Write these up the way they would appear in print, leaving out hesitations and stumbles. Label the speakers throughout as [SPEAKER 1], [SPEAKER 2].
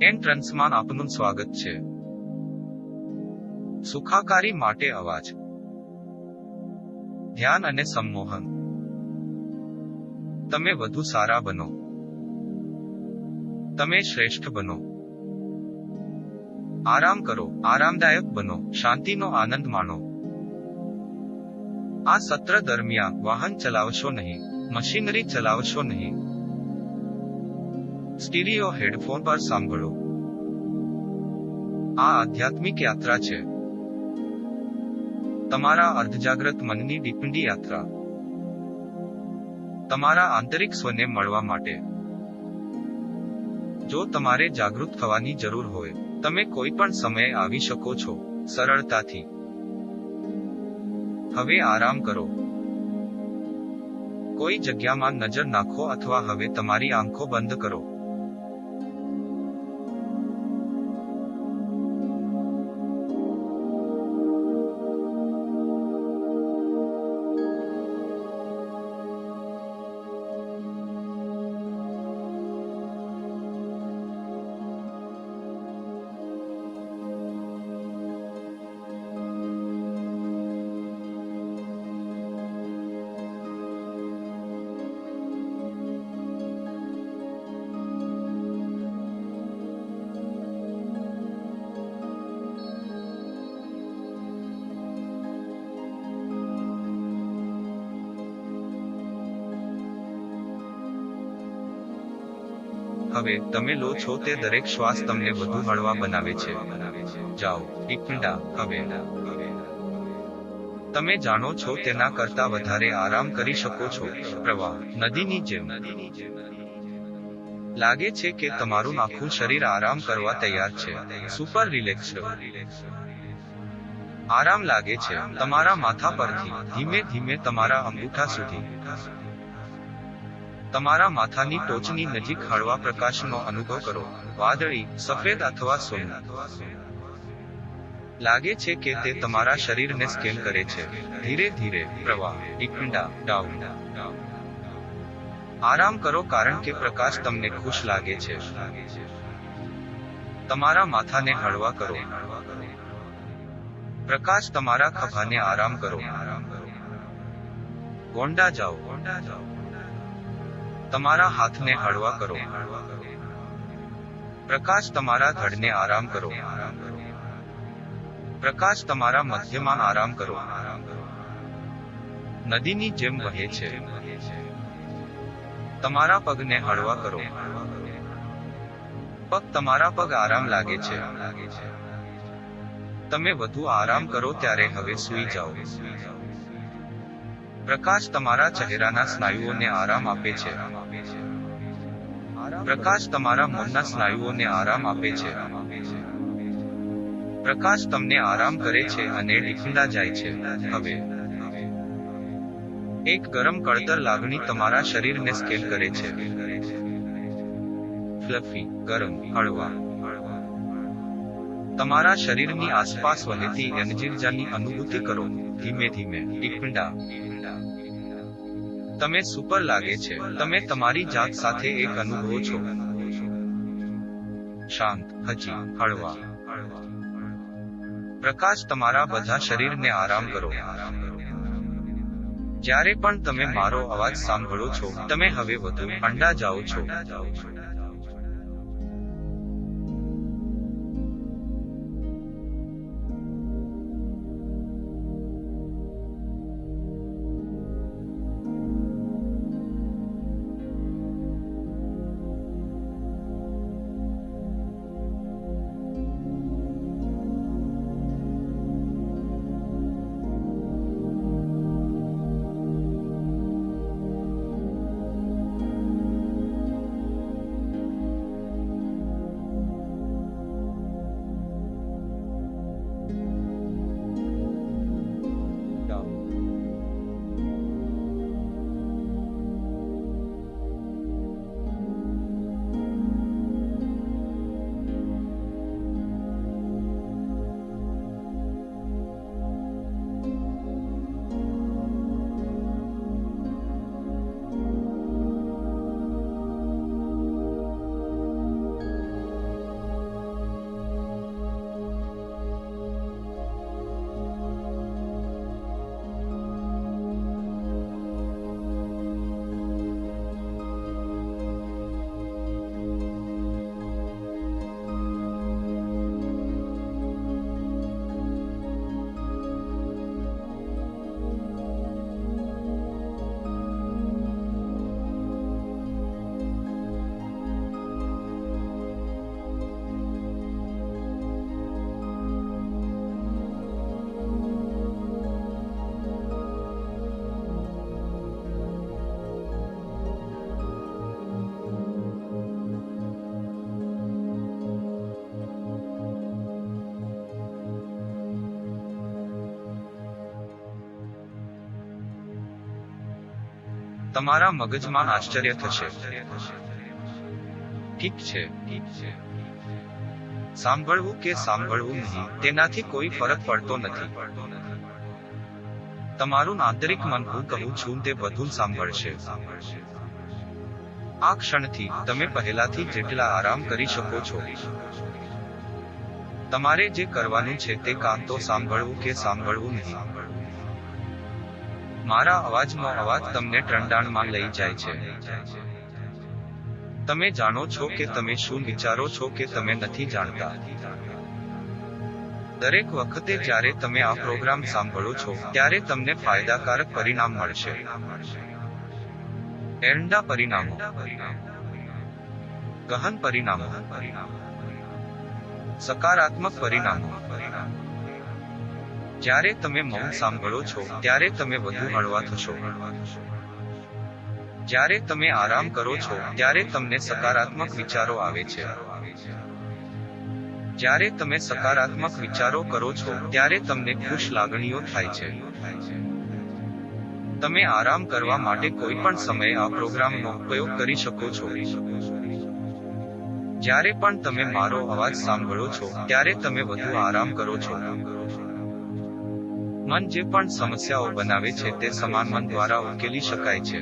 [SPEAKER 1] એન્ટ્રન્સમાં આપનું સ્વાગત છે. સુખાકારી માટે અવાજ, ધ્યાન અને સંમોહન. તમે વધુ સારા બનો. તમે શ્રેષ્ઠ બનો. આરામ કરો, આરામદાયક બનો, શાંતિનો આનંદ માણો. આ સત્ર દરમિયાન વાહન ચલાવશો નહીં, મશીનરી ચલાવશો નહીં. સ્ટીરિયો હેડફોન પર સાંભળો. આ આધ્યાત્મિક યાત્રા છે, તમારા અર્ધજાગ્રત મનની ડીપડી યાત્રા, તમારા આંતરિક સ્વને મળવા માટે. જો તમારે જાગૃત થવાની જરૂર હોય, તમે કોઈ પણ સમયે આવી શકો છો, સરળતાથી. હવે આરામ કરો. કોઈ જગ્યામાં નજર નાખો અથવા હવે તમારી આંખો બંધ કરો. હવે તમે લો છો તે દરેક શ્વાસ તમને વધુ હળવા બનાવે છે. જાઓ, ટીપડા. હવે તમે જાણો છો તેના કરતા વધારે આરામ કરી શકો છો. પ્રવાહ, નદીની જેમ. લાગે છે કે તમારું આખું શરીર આરામ કરવા તૈયાર છે. Super relaxed. આરામ લાગે છે તમારા માથા પરથી ધીમે ધીમે તમારા અંગૂઠા સુધી. તમારા માથાની ટોચની નજીક હળવા પ્રકાશનો અનુભવ કરો. વાદળી, સફેદ અથવા સોનું. લાગે છે કે તે તમારા શરીરને સ્કેન કરે છે. ધીરે ધીરે પ્રવાહ, ટીપડા, ડાઉન. આરામ કરો કારણ કે પ્રકાશ તમને ખુશ લાગે છે. તમારા માથાને હળવા કરો. પ્રકાશ તમારા ખભાને આરામ કરો. ગોંડા જાઓ. તમારા હાથને હળવા કરો. પ્રકાશ તમારા ધડને આરામ કરો. પ્રકાશ તમારા મધ્યમાં આરામ કરો. નદીની જેમ વહે છે. તમારા પગને હળવા કરો. પગ તમારા પગ આરામ લાગે છે. તમે વધુ આરામ કરો ત્યારે હવે સૂઈ જાઓ. પ્રકાશ તમારા ચહેરાના સ્નાયુઓને આરામ આપે છે. પ્રકાશ તમારા મોંના સ્નાયુઓને આરામ આપે છે. પ્રકાશ તમને આરામ કરે છે અને ડીપડા જાય છે. હવે એક ગરમ કળતર લાગણી તમારા શરીરને સ્કેન કરે છે. ફ્લફી, ગરમ, હળવા. તમારા શરીરની આસપાસ વહેતી એનર્જીની અનુભૂતિ કરો. ધીમે ધીમે ડીપડા. તમે સુપર લાગે છે. તમે તમારી જાત સાથે એક અનુભવો છો. શાંત, હજી, હળવા. પ્રકાશ તમારા બધા શરીરને આરામ કરો. જ્યારે પણ તમે મારો અવાજ સાંભળો છો, તમે હવે વધુ ઠંડા જાઓ છો. તમારા મગજમાં આશ્ચર્ય થશે. ઠીક છે. સાંભળવું કે સાંભળવું નહીં, તેનાથી કોઈ ફરક પડતો નથી. તમારું આંતરિક મન હું કહું છું તે બધું સાંભળશે. આ ક્ષણથી તમે પહેલાથી જેટલા આરામ કરી શકો છો. તમારે જે કરવાનું છે તે કાં તો સાંભળવું કે સાંભળવું નહીં. મારા અવાજનો અવાજ તમને ટ્રંડાણમાં લઈ જાય છે. તમે જાણો છો કે તમે શું વિચારો છો કે તમે નથી જાણતા. દરેક વખતે જ્યારે તમે આ પ્રોગ્રામ સાંભળો છો ત્યારે તમને ફાયદાકારક પરિણામ મળશે. એરંડા પરિણામો, ગહન પરિણામો, સકારાત્મક પરિણામો. જ્યારે તમે મૌન સાંભળો છો ત્યારે તમે વધુ હળવા થશો. જ્યારે તમે આરામ કરો છો ત્યારે તમને સકારાત્મક વિચારો આવે છે. જ્યારે તમે સકારાત્મક વિચારો કરો છો ત્યારે તમને ખુશ લાગણીઓ થાય છે. તમે આરામ કરવા માટે કોઈ પણ સમયે આ પ્રોગ્રામનો ઉપયોગ કરી શકો છો. જ્યારે પણ તમે મારો અવાજ સાંભળો છો ત્યારે તમે વધુ આરામ કરો છો. મન જે પણ સમસ્યાઓ બનાવે છે તે સમાન મન દ્વારા ઉકેલી શકાય છે.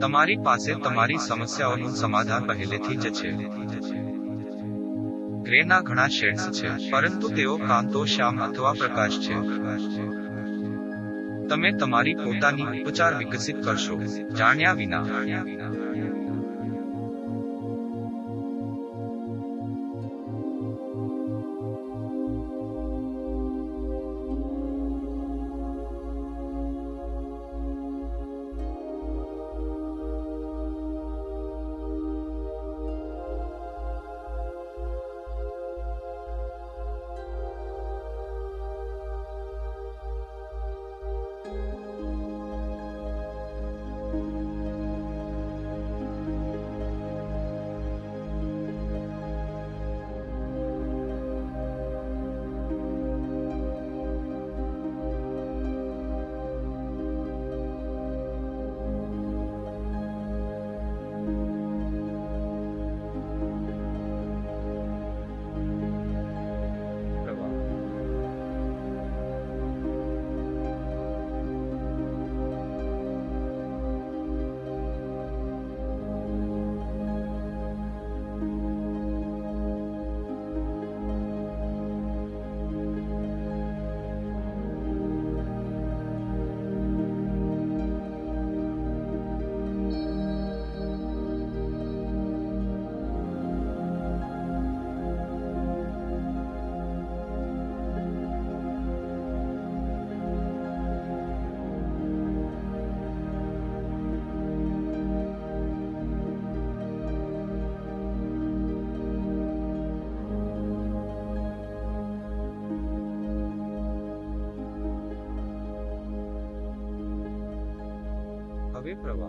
[SPEAKER 1] તમારી પાસે તમારી સમસ્યાઓનું સમાધાન પહેલેથી જ છે. ગ્રેના ઘણા શેડ્સ છે, પરંતુ તેઓ કાં તો શ્યામ અથવા પ્રકાશ છે. તમે તમારી પોતાની ઉપચાર વિકસિત કરશો, જાણ્યા વિના. હવે પ્રવાહ.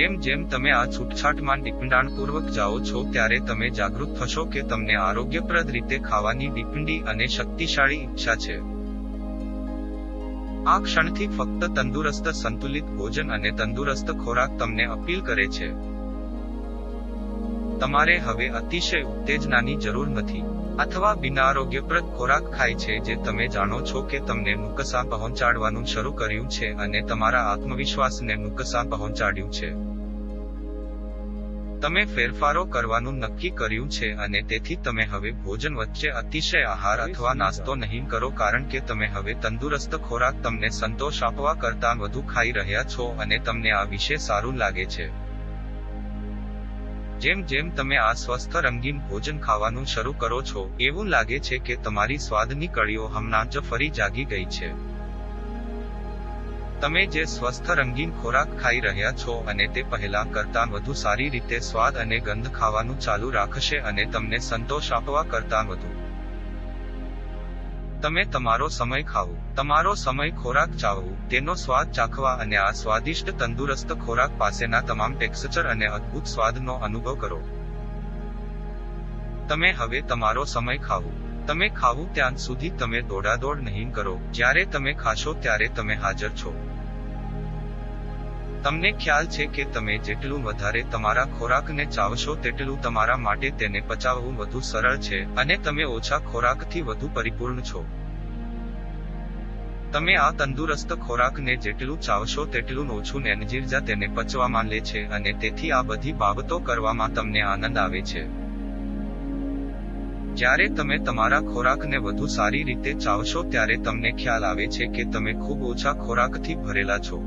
[SPEAKER 1] જેમ જેમ તમે આ છૂટછાટમાં ઊંડાણપૂર્વક જાઓ છો ત્યારે તમે જાગૃત થશો કે તમને આરોગ્યપ્રદ રીતે ખાવાની ડીપડી અને શક્તિશાળી ઈચ્છા છે. આ ક્ષણથી ફક્ત તંદુરસ્ત સંતુલિત ભોજન અને તંદુરસ્ત ખોરાક તમને અપીલ કરે છે. તમારે હવે અતિશય ઉત્તેજનાની જરૂર નથી, અથવા બિનઆરોગ્યપ્રદ ખોરાક ખાય છે જે તમે જાણો છો કે તમને નુકસાન પહોંચાડવાનું શરૂ કર્યું છે અને તમારા આત્મવિશ્વાસને નુકસાન પહોંચાડ્યું છે. તમે ફેરફારો કરવાનું નક્કી કર્યું છે અને તેથી તમે હવે ભોજન વચ્ચે અતિશય આહાર અથવા નાસ્તો નહીં કરો કારણ કે તમે હવે તંદુરસ્ત ખોરાક તમને સંતોષ આપવા કરતાં વધુ ખાઈ રહ્યા છો અને તમને આ વિશે સારું લાગે છે. જેમ જેમ તમે આ સ્વસ્થ રંગીન ભોજન ખાવાનું શરૂ કરો છો, એવું લાગે છે કે તમારી સ્વાદની કળીઓ હમણાં જ ફરી જાગી ગઈ છે. તમે જે સ્વસ્થ રંગીન ખોરાક ખાઈ રહ્યા છો અને તે પહેલા કરતાં વધુ સારી રીતે સ્વાદ અને ગંધ ખાવાનું ચાલુ રાખશે અને તમને સંતોષ આપવા કરતાં વધુ. તમે તમારો સમય ખાવો, તમારો સમય ખોરાક ચાવવું, તેનો સ્વાદ ચાખવા અને આ સ્વાદિષ્ટ તંદુરસ્ત ખોરાક પાસેના તમામ ટેક્સચર અને અદ્ભુત સ્વાદનો અનુભવ કરો. તમે હવે તમારો સમય ખાવો. તમે ખાવું ત્યાં સુધી તમે દોડાદોડ નહીં કરો. જ્યારે તમે ખાશો ત્યારે તમે હાજર છો. તમને ખ્યાલ છે કે તમે જેટલું વધારે તમારા ખોરાકને ચાવશો તેટલું તમારા માટે તેને પચાવવું વધુ સરળ છે, અને તમે ઓછા ખોરાકથી વધુ પરિપૂર્ણ છો. તમે આ તંદુરસ્ત ખોરાકને જેટલું ચાવશો તેટલું ઓછું એનર્જી તેને પચવામાં લે છે અને તેથી આ બધી બાબતો કરવામાં તમને આનંદ આવે છે. જ્યારે તમે તમારા ખોરાકને વધુ સારી રીતે ચાવશો ત્યારે તમને ખ્યાલ આવે છે કે તમે ખૂબ ઓછા ખોરાકથી ભરેલા છો.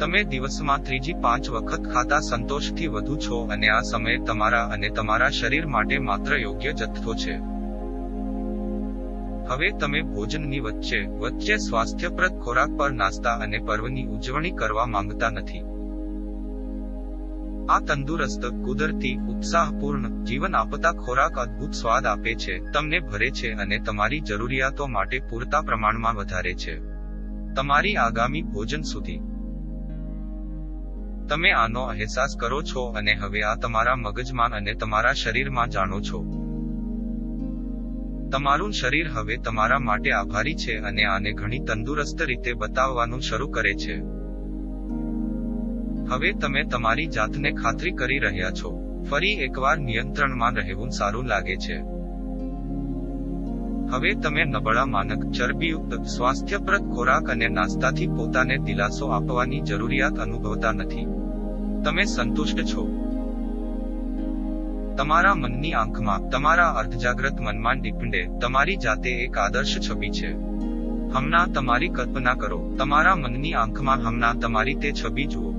[SPEAKER 1] તમે દિવસમાં 3-5 વખત ખાતા સંતોષથી વધુ છો અને આ સમય તમારા અને તમારા શરીર માટે માત્ર યોગ્ય જથ્થો છે. હવે તમે ભોજનની વચ્ચે સ્વાસ્થ્યપ્રદ ખોરાક પર નાસ્તા અને પર્વની ઉજવણી કરવા માંગતા નથી. આ તંદુરસ્ત, કુદરતી, ઉત્સાહપૂર્ણ, જીવન આપતા ખોરાક અદ્ભુત સ્વાદ આપે છે, તમને ભરે છે અને તમારી જરૂરિયાતો માટે પૂરતા પ્રમાણમાં વધારે છે. તમારી આગામી ભોજન સુધી તમે આનો અહેસાસ કરો છો અને હવે આ તમારા મગજમાં અને તમારા શરીરમાં જાણો છો. તમારું શરીર હવે તમારા માટે આભારી છે અને આને ઘણી તંદુરસ્ત રીતે બતાવવાનું શરૂ કરે છે. હવે તમે તમારી જાતને ખાતરી કરી રહ્યા છો, ફરી એકવાર નિયંત્રણમાં રહેવું સારું લાગે છે. હવે તમે નબળા માનક, ચરબીયુક્ત, સ્વાસ્થ્યપ્રદ ખોરાક અને નાસ્તાથી પોતાને દિલાસો આપવાની જરૂરિયાત અનુભવતા નથી. તમે સંતુષ્ટ છો. તમારા મનની આંખમાં, તમારા અર્ધજાગ્રત મનમાં ડીપડે, તમારી જાતે એક આદર્શ છબી છે. હમણાં તમારી કલ્પના કરો, તમારા મનની આંખમાં હમણાં તમારી તે છબી જુઓ.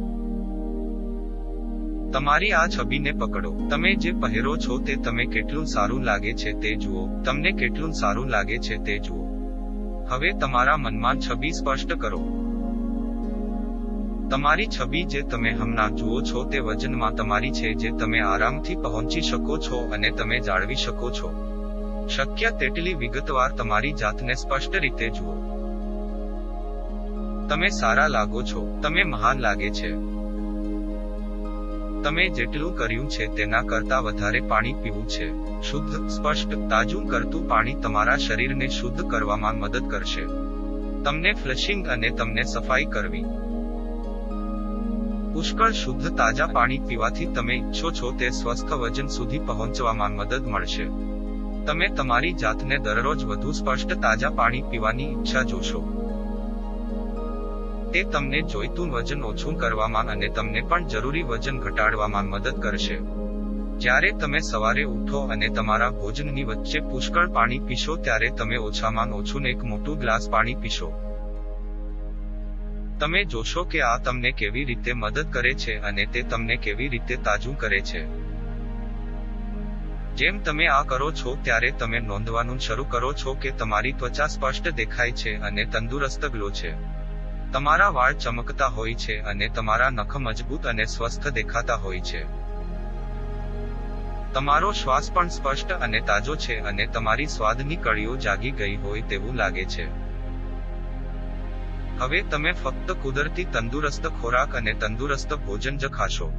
[SPEAKER 1] તમારી આ છબીને પકડો. તમે જે પહેરો છો તે તમે કેટલું સારું લાગે છે તે જુઓ, તમને કેટલું સારું લાગે છે તે જુઓ. હવે તમારા મનમાં છબી સ્પષ્ટ કરો. તમારી છબી જે તમે હમણાં જુઓ છો તે વજનમાં તમારી છે, જે તમે આરામથી પહોંચી શકો છો અને તમે જાળવી શકો છો. શક્ય તેટલી વિગતવાર તમારી જાતને સ્પષ્ટ રીતે જુઓ. તમે સારા લાગો છો, તમે મહાન લાગે છે. તમે જેટલું કર્યું છે તેના કરતાં વધારે પાણી પીવું છે. શુદ્ધ, સ્પષ્ટ, તાજું કરતું પાણી તમારા શરીરને શુદ્ધ કરવામાં મદદ કરશે. તમને ફ્લશિંગ અને તમને સફાઈ કરવી. પુષ્કળ શુદ્ધ તાજા પાણી પીવાથી તમે ઈચ્છો છો તે સ્વસ્થ વજન સુધી પહોંચવામાં મદદ મળશે. તમે તમારી જાતને દરરોજ વધુ સ્પષ્ટ તાજા પાણી પીવાની ઈચ્છા જોશો. તે તમને જોઈતું વજન ઓછું કરવામાં અને તમને પણ જરૂરી વજન ઘટાડવામાં મદદ કરશે. જ્યારે તમે સવારે ઉઠો અને તમારા ભોજનની વચ્ચે પુષ્કળ પાણી પીશો ત્યારે તમે ઓછામાં ઓછું એક મોટું ગ્લાસ પાણી પીશો. તમે જોશો કે આ તમને કેવી રીતે મદદ કરે છે અને તે તમને કેવી રીતે તાજું કરે છે. જેમ તમે આ કરો છો ત્યારે તમે નોંધવાનું શરૂ કરો છો કે તમારી ત્વચા સ્પષ્ટ દેખાય છે અને તંદુરસ્ત ગ્લો છે. તમારા વાળ ચમકતા હોય છે અને તમારા નખ મજબૂત અને સ્વસ્થ દેખાતા હોય છે. તમારો શ્વાસ પણ સ્પષ્ટ અને તાજો છે અને તમારી સ્વાદની કળીઓ જાગી ગઈ હોય તેવું લાગે છે. હવે તમે ફક્ત કુદરતી તંદુરસ્ત ખોરાક અને તંદુરસ્ત ભોજન જ ખાશો.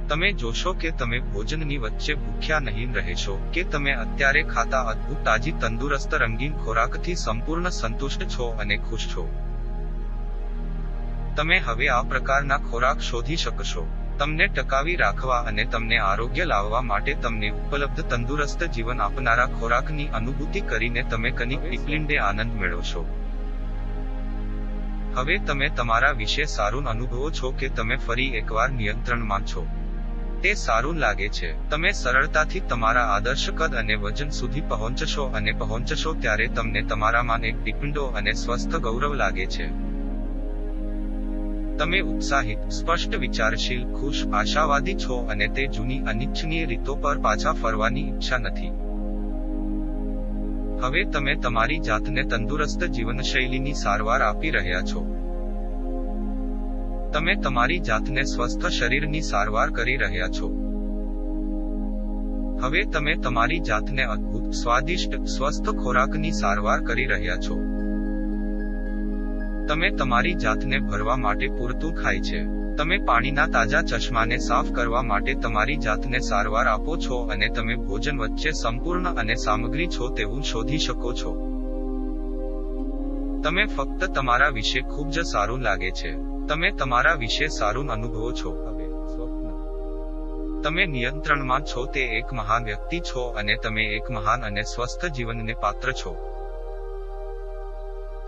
[SPEAKER 1] તમે જોશો કે તમે ભોજનની વચ્ચે ભૂખ્યા નહીં રહેશો, કે તમે અત્યારે ખાતા અદ્ભુત તાજી તંદુરસ્ત રંગીન ખોરાકથી સંપૂર્ણ સંતુષ્ટ છો અને ખુશ છો. તમે હવે આ પ્રકારના ખોરાક શોધી શકશો. તમને ટકાવી રાખવા અને તમને આરોગ્ય લાવવા માટે તમને ઉપલબ્ધ તંદુરસ્ત જીવન આપનારા ખોરાકની અનુભૂતિ કરીને તમે કનિક ડિપ્લિન્ડે આનંદ મેળવશો. હવે તમે તમારા વિશે સારું અનુભવો છો કે તમે ફરી એકવાર નિયંત્રણમાં છો. તે સારું લાગે છે. તમે સરળતાથી તમારા આદર્શ કદ અને વજન સુધી પહોંચશો અને પહોંચશો ત્યારે તમને તમારામાં એક ડિપ્લિન્ડો અને સ્વસ્થ ગૌરવ લાગે છે. તમે ઉત્સાહિત, સ્પષ્ટ વિચારશીલ, ખુશ, આશાવાદી છો અને તે જૂની અનિચ્છનીય રીતો પર પાછા ફરવાની ઈચ્છા નથી. હવે તમે તમારી જાતને તંદુરસ્ત જીવનશૈલીની સારવાર આપી રહ્યા છો. તમે તમારી જાતને સ્વસ્થ શરીરની સારવાર કરી રહ્યા છો. હવે તમે તમારી જાતને અદ્ભુત, સ્વાદિષ્ટ, સ્વસ્થ ખોરાકની સારવાર કરી રહ્યા છો. તમે તમારી જાતને ભરવા માટે પૂરતું ખાય છે. તમે પાણીના તાજા ચશ્માને સાફ કરવા માટે તમારી જાતને સારવાર આપો છો અને તમે ભોજન વચ્ચે સંપૂર્ણ અને સામગ્રી છો તેવું શોધી શકો છો. તમે ફક્ત તમારા વિશે ખૂબ જ સારું લાગે છે. તમે તમારા વિશે સારું અનુભવો છો. હવે સ્વપ્ન. તમે નિયંત્રણમાં છો. તે એક મહાન વ્યક્તિ છો અને તમે એક મહાન અને સ્વસ્થ જીવનને પાત્ર છો.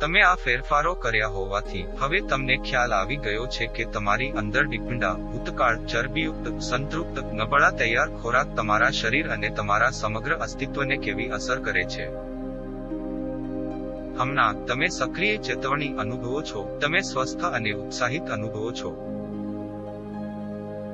[SPEAKER 1] તમે આ ફેરફારો કર્યા હોવાથી હવે તમને ખ્યાલ આવી ગયો છે કે તમારી અંદર ડિપ્લિન્ડા, ભૂતકાળ, ચરબીયુક્ત, સંતૃપ્ત, નબળા તૈયાર ખોરાક તમારા શરીર અને તમારા સમગ્ર અસ્તિત્વને કેવી અસર કરે છે. હમણાં તમે સક્રિય ચેતવણી અનુભવો છો. તમે સ્વસ્થ અને ઉત્સાહિત અનુભવો છો.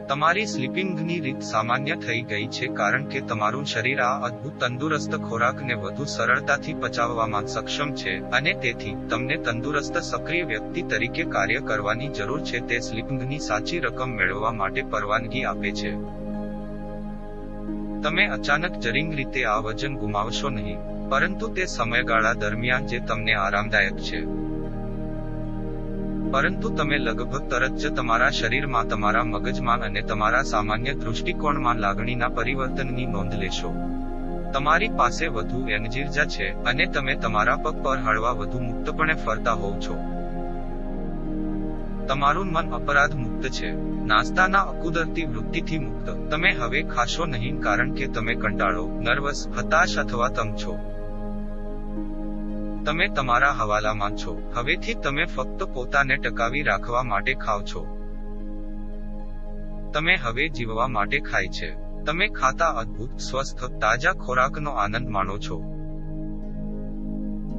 [SPEAKER 1] તમારી સ્લીપિંગની રીત સામાન્ય થઈ ગઈ છે કારણ કે તમારું શરીર આ અદ્ભુત તંદુરસ્ત ખોરાકને વધુ સરળતાથી પચાવવામાં સક્ષમ છે અને તેથી તમને તંદુરસ્ત સક્રિય વ્યક્તિ તરીકે કાર્ય કરવાની જરૂર છે. તે સ્લીપિંગની સાચી રકમ મેળવવા માટે પરવાનગી આપે છે. તમે અચાનક જરીંગ રીતે આ વજન ગુમાવશો નહીં, પરંતુ તે સમયગાળા દરમિયાન જે તમને આરામદાયક છે. પરંતુ તમે લગભગ તરત જ તમારા શરીરમાં, તમારા મગજમાં અને તમારા સામાન્ય દૃષ્ટિકોણમાં લાગણીના પરિવર્તનની નોંધ લેશો. તમારી પાસે વધુ એનર્જી છે અને તમે તમારા પગ પર હળવા વધુ મુક્તપણે ફરતા હોવ છો. તમારું મન અપરાધ મુક્ત છે, નાસ્તાના અકુદરતી વૃત્તિથી મુક્ત. તમે હવે ખાશો નહીં કારણ કે તમે કંટાળો, નર્વસ, હતાશ અથવા તંગ છો. તમે તમારા હવાલામાં છો. હવેથી તમે ફક્ત પોતાને ટકાવી રાખવા માટે ખાવ છો. તમે હવે જીવવા માટે ખાય છે. તમે ખાતા અદ્ભુત, સ્વસ્થ, તાજા ખોરાકનો આનંદ માણો છો.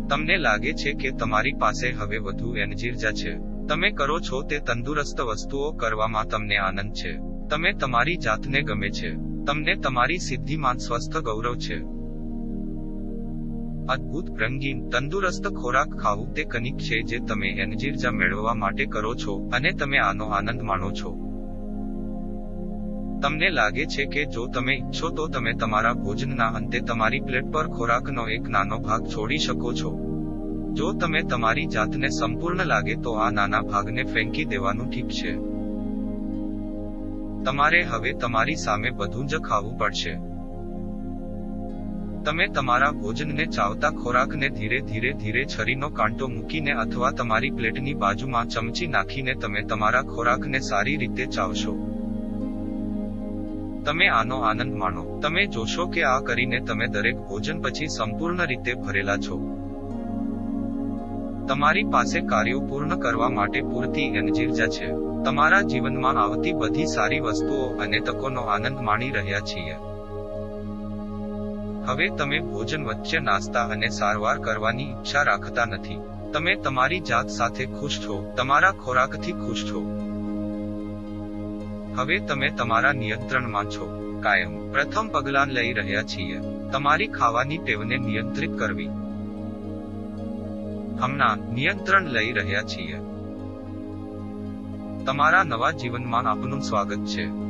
[SPEAKER 1] તમને લાગે છે કે તમારી પાસે હવે વધુ એનર્જી છે. તમે કરો છો તે તંદુરસ્ત વસ્તુઓ કરવામાં તમને આનંદ છે. તમે તમારી જાતને ગમે છે. તમને તમારી સિદ્ધિમાં સ્વસ્થ ગૌરવ છે. અદ્ભુત, રંગીન, તંદુરસ્ત ખોરાક ખાવું તે કંઈક છે જે તમે એનર્જી મેળવવા માટે કરો છો અને તમે આનો આનંદ માણો છો. તમને લાગે છે કે જો તમે ઈચ્છો તો તમે તમારા ભોજનના અંતે તમારી પ્લેટ પર ખોરાકનો એક નાનો ભાગ છોડી શકો છો. જો તમે તમારી જાતને સંપૂર્ણ લાગે તો આ નાના ભાગને ફેંકી દેવાનું ઠીક છે. તમારે હવે તમારી સામે બધું જ ખાવું પડશે. તમે તમારા ભોજનને ચાવતા ખોરાકને ધીરે ધીરે છરીનો કાંટો મૂકીને અથવા તમારી પ્લેટની બાજુમાં ચમચી નાખીને તમે તમારા ખોરાકને સારી રીતે ચાવશો. તમે આનો આનંદ માણો. તમે જોશો કે આ કરીને તમે દરેક ભોજન પછી સંપૂર્ણ રીતે ભરેલા છો. તમારી પાસે કાર્યો પૂર્ણ કરવા માટે પૂરતી એનર્જી છે. તમારા જીવનમાં આવતી બધી સારી વસ્તુઓ અને તકોનો આનંદ માણી રહ્યા છીએ. હવે તમે ભોજન વચ્ચે નાસ્તા અને સારવાર કરવાની ઈચ્છા રાખતા નથી. તમે તમારી જાત સાથે ખુશ છો, તમારા ખોરાકથી ખુશ છો. હવે તમે તમારા નિયંત્રણમાં છો. કાયમ પ્રથમ પગલાં લઈ રહ્યા છીએ. તમારી ખાવાની ટેવને નિયંત્રિત કરવી. હમણાં નિયંત્રણ લઈ રહ્યા છીએ. તમારા નવા જીવનમાં આપનું સ્વાગત છે.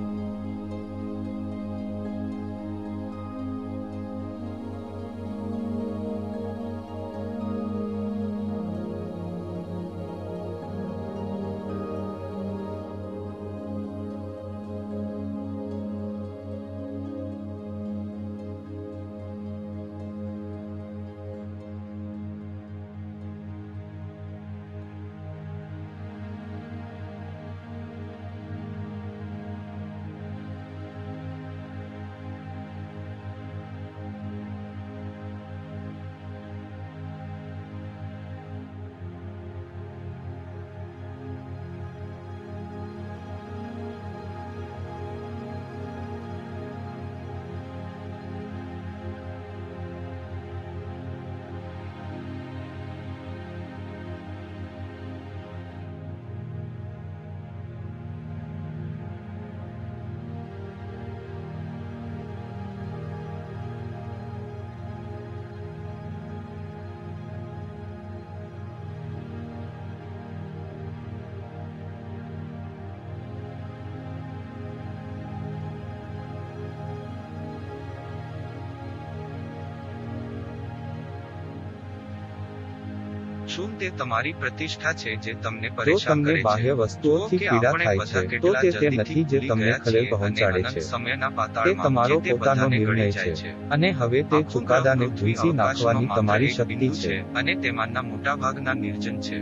[SPEAKER 1] શું તે તમારી પ્રતિષ્ઠા છે જે તમને
[SPEAKER 2] જો
[SPEAKER 1] પરેશાન
[SPEAKER 2] તમને
[SPEAKER 1] કરે
[SPEAKER 2] બાહ્ય
[SPEAKER 1] છે?
[SPEAKER 2] વસ્તુઓથી
[SPEAKER 1] જુઓ કે
[SPEAKER 2] પીડા
[SPEAKER 1] આપણે
[SPEAKER 2] થાય
[SPEAKER 1] બધા
[SPEAKER 2] છે, તો
[SPEAKER 1] કેટલા
[SPEAKER 2] તે તે
[SPEAKER 1] જલ્દીથી
[SPEAKER 2] નથી જે
[SPEAKER 1] ભૂલી
[SPEAKER 2] તમને
[SPEAKER 1] ગયા
[SPEAKER 2] ખલેલ
[SPEAKER 1] છીએ અને
[SPEAKER 2] પહોંચાડે
[SPEAKER 1] અનંત
[SPEAKER 2] છે.
[SPEAKER 1] સમયના
[SPEAKER 2] તે
[SPEAKER 1] પાતાળમાં
[SPEAKER 2] તમારો
[SPEAKER 1] જે તે
[SPEAKER 2] પોતાનો
[SPEAKER 1] બધાને
[SPEAKER 2] નિર્ણય
[SPEAKER 1] ગળી
[SPEAKER 2] છે,
[SPEAKER 1] જાય છે.
[SPEAKER 2] અને હવે તે
[SPEAKER 1] આખું ગ્રહ
[SPEAKER 2] ચુકાદાને
[SPEAKER 1] પૃથ્વી
[SPEAKER 2] ભૂંસી નાખવાની
[SPEAKER 1] અવકાશમાં માત્ર
[SPEAKER 2] તમારી
[SPEAKER 1] એક
[SPEAKER 2] શક્તિ
[SPEAKER 1] બિંદુ
[SPEAKER 2] છે.
[SPEAKER 1] છે અને તેમાંના મોટાભાગના નિર્જન છે.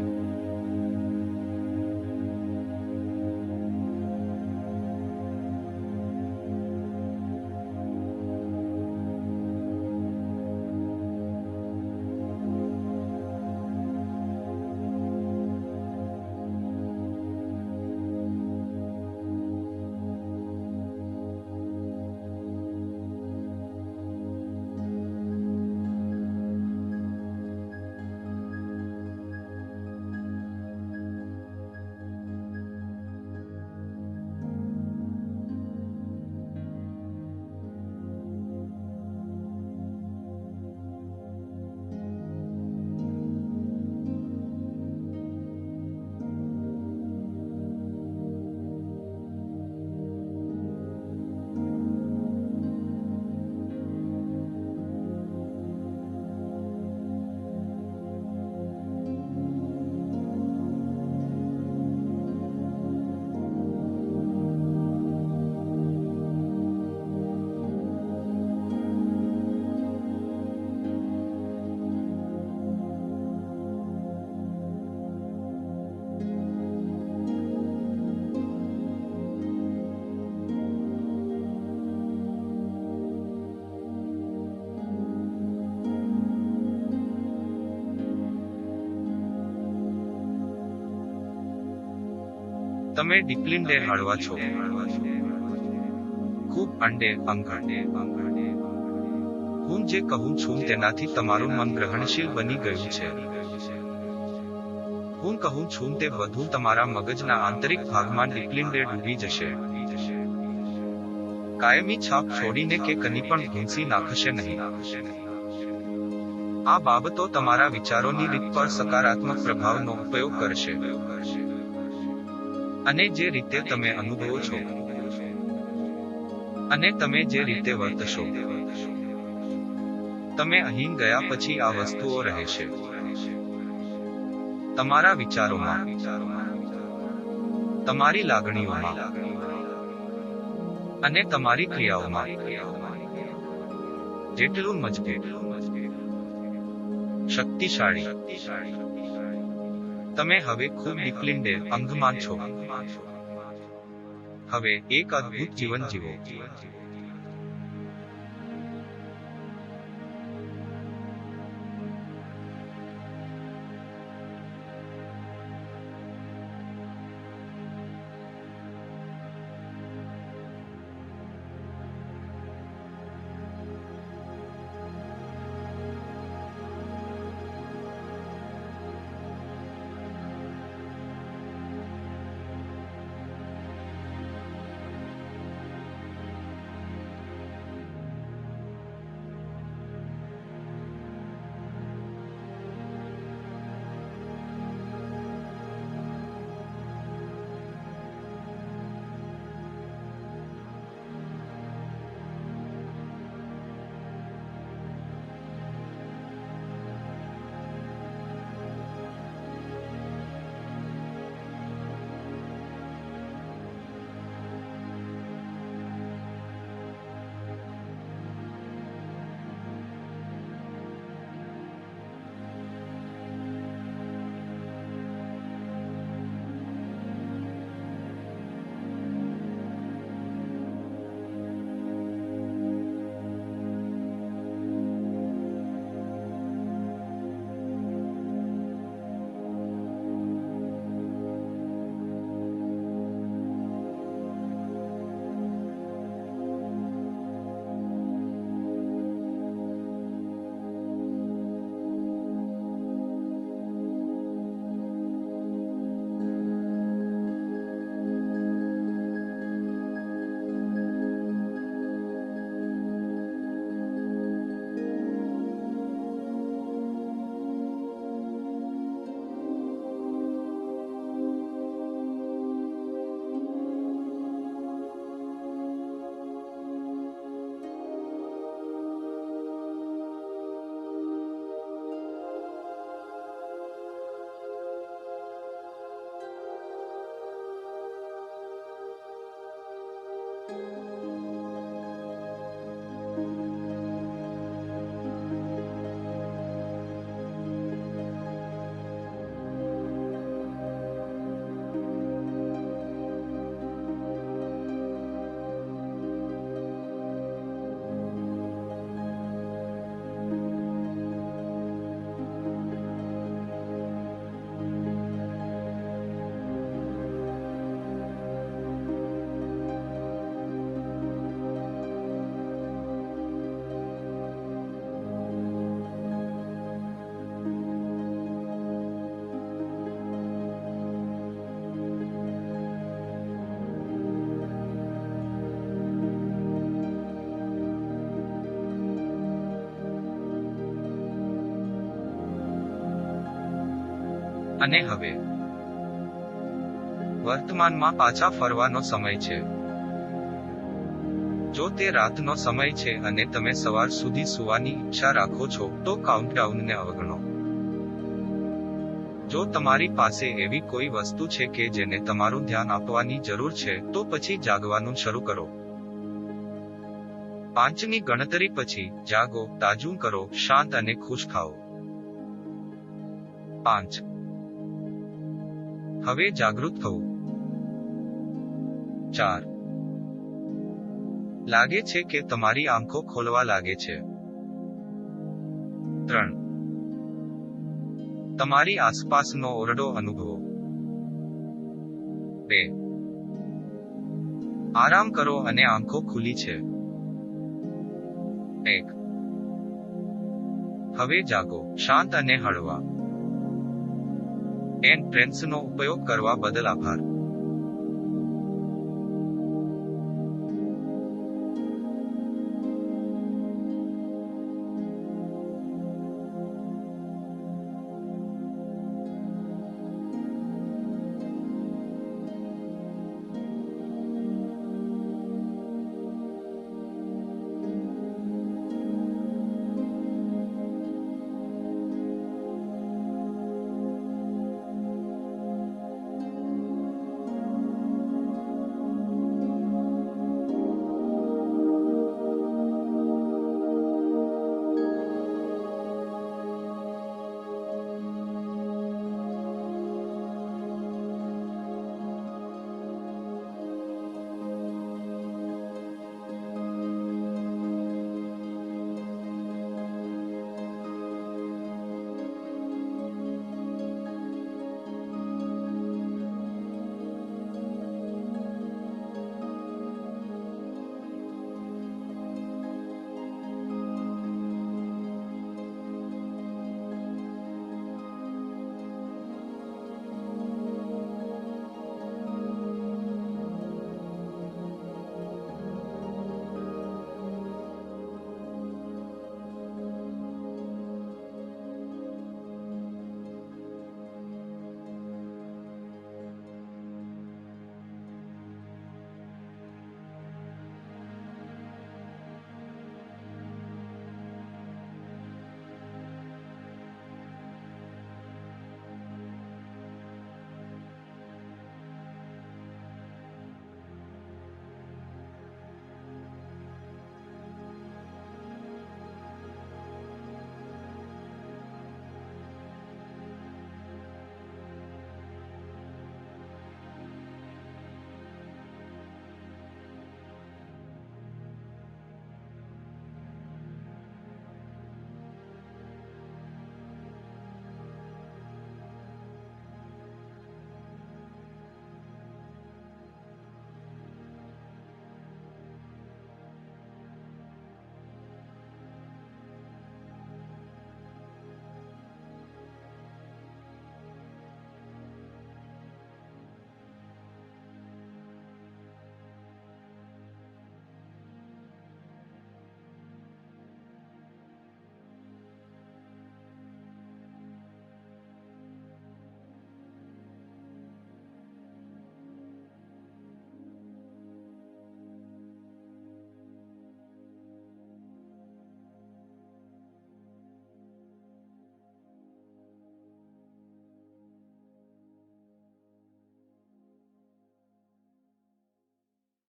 [SPEAKER 1] તમે ડિપ્લિન્ડે હળવા છો. ખૂબ અંડે અંગણે. હું જે કહું છું તેનાથી તમારું મન ગ્રહણશીલ બની ગયું છે. હું કહું છું તે બધું તમારા મગજના આંતરિક ભાગમાં ડિપ્લિન્ડે ડૂબી જશે. કાયમી છાપ છોડીને કે કની પણ ભૂંસી નાખશે નહીં. આ બાબતો તમારા વિચારોની રીત પર સકારાત્મક પ્રભાવનો ઉપયોગ કરશે. અને જે રીતે તમે અનુભવો છો અને તમે જે રીતે વર્તશો, તમે અહીં ગયા પછી આ વસ્તુઓ રહેશે. તમારા વિચારોમાં, તમારી લાગણીઓમાં અને તમારી ક્રિયાઓમાં. જેટલું મજબૂત, શક્તિશાળી તમે હવે ખૂબ ડિપ્લિન્ડે અંગમાં છો. હવે એક અદ્ભુત જીવન જીવો. અને હવે વર્તમાનમાં પાછા ફરવાનો સમય છે. જો તે રાતનો સમય છે અને તમે સવાર સુધી સૂવાની ઈચ્છા રાખો છો, તો કાઉન્ટડાઉનને અવગણો. જો તમારી પાસે એવી કોઈ વસ્તુ છે કે જેને તમારું ધ્યાન આપવાની જરૂર છે, તો પછી જાગવાનું શરૂ કરો. 5ની ગણતરી પછી, જાગો, તાજું કરો, શાંત અને ખુશ થાઓ. 5. હવે જાગૃત થવું. 4. લાગે છે કે તમારી આંખો ખોલવા લાગે છે. 3. તમારી આસપાસનો ઓરડો અનુભવો. 2. આરામ કરો અને આંખો ખુલી છે. 1. હવે જાગો, શાંત અને હળવા. એન્ટ્રેન્સનો ઉપયોગ કરવા બદલ આભાર.